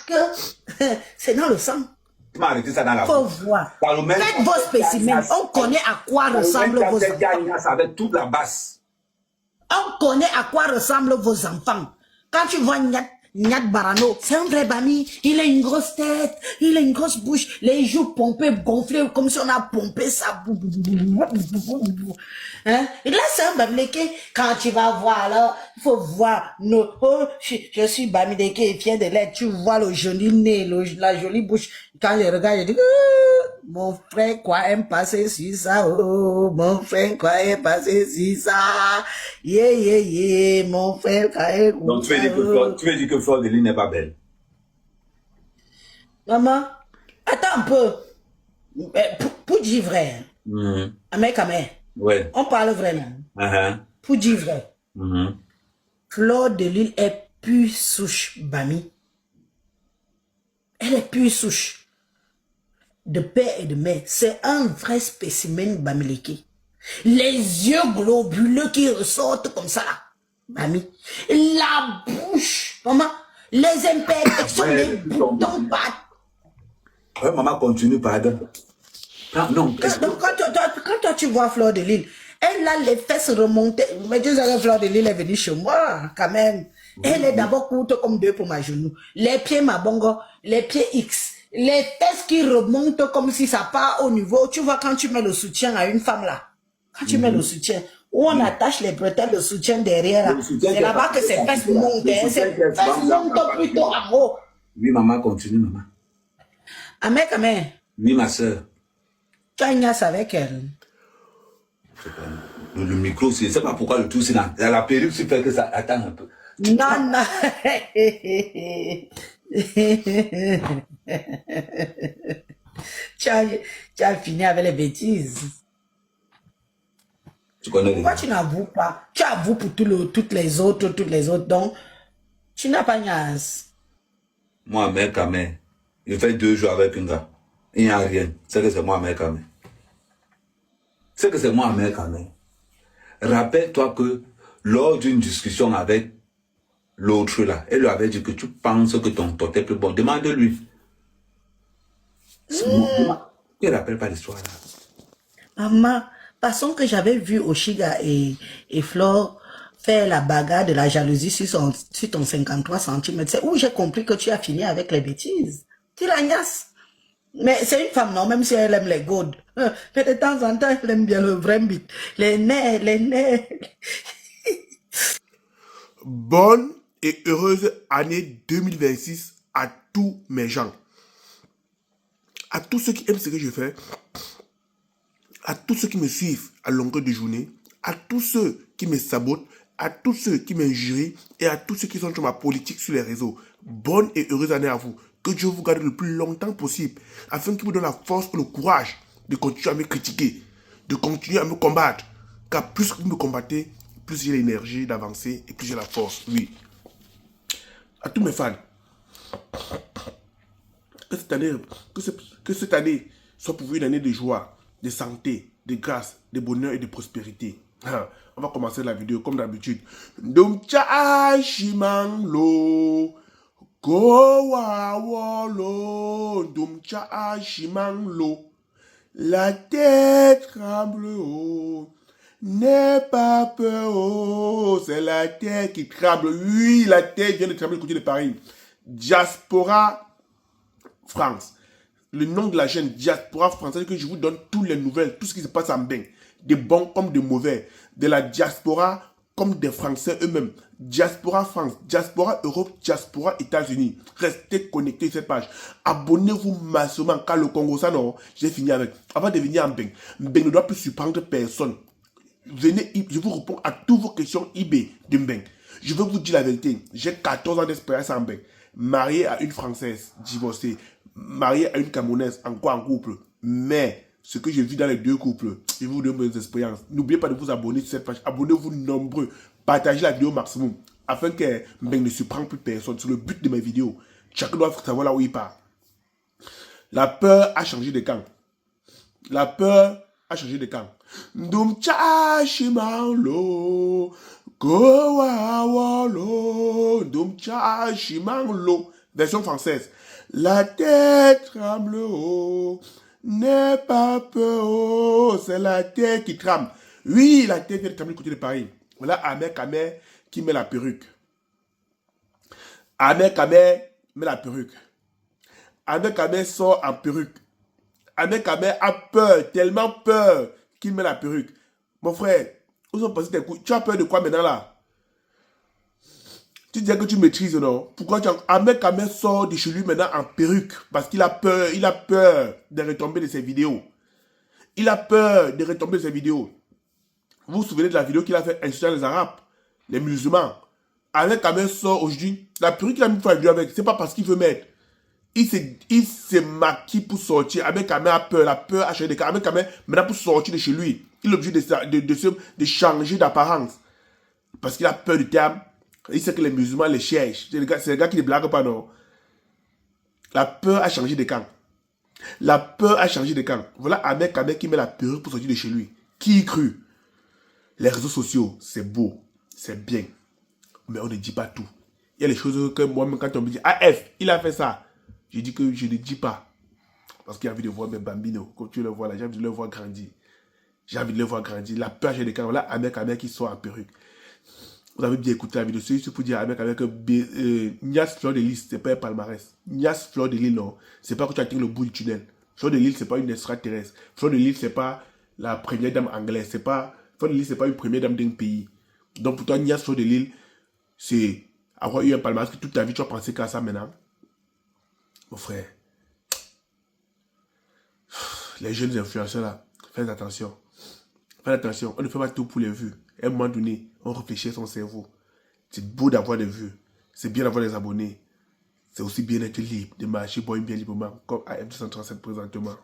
que c'est dans le sang. Tu m'as arrêté ça dans la Faut voir. Faites vos spécimens. On connaît à quoi ressemblent vos enfants. Avec toute la basse. On connaît à quoi ressemblent vos enfants. Quand tu vois Nyat Barano, c'est un vrai Bami. Il a une grosse tête, il a une grosse bouche, les joues pompées, gonflées, comme si on a pompé ça. Hein? Et là, c'est un Bamileke. Quand tu vas voir, alors, il faut voir. Oh, je suis Bamileke et fier de l'être. Tu vois le joli nez, la jolie bouche. Quand je regarde, je dis, mon frère, quoi, aime passer sur ça, oh, mon frère, quoi, aime passer sur ça, yeah, mon frère, quoi, aime. Donc, tu veux dire que Fleur de Lys n'est pas belle? Maman, attends un peu. Pour dire vrai, ouais. On parle vraiment. Pour dire vrai, Fleur de Lys est pure souche, Bami. Elle est pure souche. De père et de mère, c'est un vrai spécimen Bamileke. Les yeux globuleux qui ressortent comme ça, là. Bami. La bouche, maman, les imperfections, les boutons battent. Ouais, maman, continue, pardon. Ah, non. Donc, quand toi, tu vois Fleur de Lys, elle a les fesses remontées. Mais Dieu sait que Fleur de Lys est venue chez moi, quand même. Elle est d'abord courte comme deux pour ma genou. Les pieds, ma bongo, les pieds X. Les fesses qui remontent comme si ça part au niveau. Tu vois, quand tu mets le soutien à une femme là, quand tu mets le soutien, où on attache les bretelles de soutien derrière là, c'est là-bas que ses fesses montent. Ses fesses montent plutôt en haut. Oui, maman, continue, maman. Amen. Oui, ma soeur. Tu as une avec elle. Le micro, je ne sais pas pourquoi le tout, c'est là. La perruque, c'est fait que ça attend un peu. Non. tu as fini avec les bêtises. Tu connais pourquoi tu n'avoues pas? Tu avoues pour toutes les autres, donc tu n'as pas Nias. Moi, mec, quand même, je fais 2 jours avec un gars. Il n'y a rien. C'est que c'est moi, mec, quand même. C'est que c'est moi, mec, quand même. Rappelle-toi que lors d'une discussion avec l'autre là, elle lui avait dit que tu penses que ton est plus bon. Demande-lui. Tu ne rappelles pas l'histoire là. Maman, façon que j'avais vu Oshiga et Flore faire la bagarre de la jalousie sur ton 53 cm, c'est où j'ai compris que tu as fini avec les bêtises. Tu l'agnaces. Mais c'est une femme, non, même si elle aime les godes. Mais de temps en temps, elle aime bien le vrai bit. Les nerfs. Bonne et heureuse année 2026 à tous mes gens. À tous ceux qui aiment ce que je fais, à tous ceux qui me suivent à longueur de journée, à tous ceux qui me sabotent, à tous ceux qui m'injurient et à tous ceux qui sont sur ma politique sur les réseaux. Bonne et heureuse année à vous. Que Dieu vous garde le plus longtemps possible, afin qu'il vous donne la force et le courage de continuer à me critiquer, de continuer à me combattre. Car plus vous me combattez, plus j'ai l'énergie d'avancer et plus j'ai la force. Oui. À tous mes fans, que cette année soit pour vous une année de joie, de santé, de grâce, de bonheur et de prospérité. On va commencer la vidéo comme d'habitude. Dumcha shimanglo, go wawolo, dumcha shimanglo. La tête tremble, oh. N'aie pas peur, oh. C'est la tête qui tremble. Oui, la tête vient de trembler du côté de Paris. Diaspora France. Le nom de la chaîne Diaspora France, c'est que je vous donne toutes les nouvelles, tout ce qui se passe en bain, des bons comme des mauvais, de la diaspora comme des Français eux-mêmes. Diaspora France, Diaspora Europe, Diaspora États-Unis. Restez connectés sur cette page. Abonnez-vous massivement car le Congo, ça non, j'ai fini avec. Avant de venir en bain, bain ne doit plus surprendre personne. Venez, je vous réponds à toutes vos questions eBay de bain. Je veux vous dire la vérité, j'ai 14 ans d'expérience en bain. Marié à une Française, divorcée, marié à une Camerounaise, encore en couple. Mais ce que j'ai vu dans les deux couples, je vous donne mes expériences. N'oubliez pas de vous abonner sur cette page. Abonnez-vous nombreux. Partagez la vidéo au maximum. Afin que ne surprenne plus personne. C'est le but de mes vidéos. Chacun doit savoir là où il part. La peur a changé de camp. La peur a changé de camp. Dumcha shimanglo, go wawolo, dumcha shimanglo. Version française. La tête tremble, oh, n'aie pas peur, oh, c'est la tête qui tremble. Oui, la tête vient de trembler du côté de Paris. Voilà Ahmed Kamer qui met la perruque. Ahmed Kamer met la perruque. Ahmed Kamer sort en perruque. Ahmed Kamer a peur, tellement peur, qu'il met la perruque. Mon frère, où sont passés tes coups? Tu as peur de quoi maintenant là? Tu disais que tu maîtrises, non? Pourquoi Ahmed Kamer sort de chez lui maintenant en perruque? Parce qu'il a peur de retomber de ses vidéos. Il a peur de retomber de ses vidéos. Vous vous souvenez de la vidéo qu'il a fait insultant les Arabes, les musulmans? Ahmed Kamer sort aujourd'hui, la perruque qu'il a mis pour la vidéo avec, c'est pas parce qu'il veut mettre. Il se maquille pour sortir. Ahmed Kamer a peur, la peur a changé de cas. Ahmed Kamer, maintenant pour sortir de chez lui, il est obligé de changer d'apparence. Parce qu'il a peur du terme. Il sait que les musulmans les cherchent. C'est les gars qui ne blaguent pas, non. La peur a changé de camp. La peur a changé de camp. Voilà Ahmed Kamer qui met la perruque pour sortir de chez lui. Qui y crut? Les réseaux sociaux, c'est beau, c'est bien. Mais on ne dit pas tout. Il y a les choses que moi-même, quand on me dit, AF, il a fait ça. Je dis que je ne dis pas. Parce qu'il y a envie de voir mes bambinos. Comme tu le vois là, j'ai envie de le voir grandir. J'ai envie de le voir grandir. La peur, j'ai des cas. Voilà Ahmed Kamer qui sort en perruque. Vous avez bien écouté la vidéo. C'est juste pour dire à Ahmed Kamer que Nias Fleur de Lys, c'est pas un palmarès. Nias Fleur de Lys, non. C'est pas que tu atteins le bout du tunnel. Fleur de Lys, c'est pas une extraterrestre. Fleur de Lys, c'est pas la première dame anglaise. Fleur de Lys, c'est pas une première dame d'un pays. Donc pour toi, Nias Fleur de Lys, c'est avoir eu un palmarès que toute ta vie, tu as pensé qu'à ça maintenant. Mon frère. Les jeunes influenceurs là, faites attention. Faites attention, on ne fait pas tout pour les vues. À un moment donné, on réfléchit à son cerveau. C'est beau d'avoir des vues. C'est bien d'avoir des abonnés. C'est aussi bien d'être libre, de marcher, boire bien librement, comme AM237 présentement.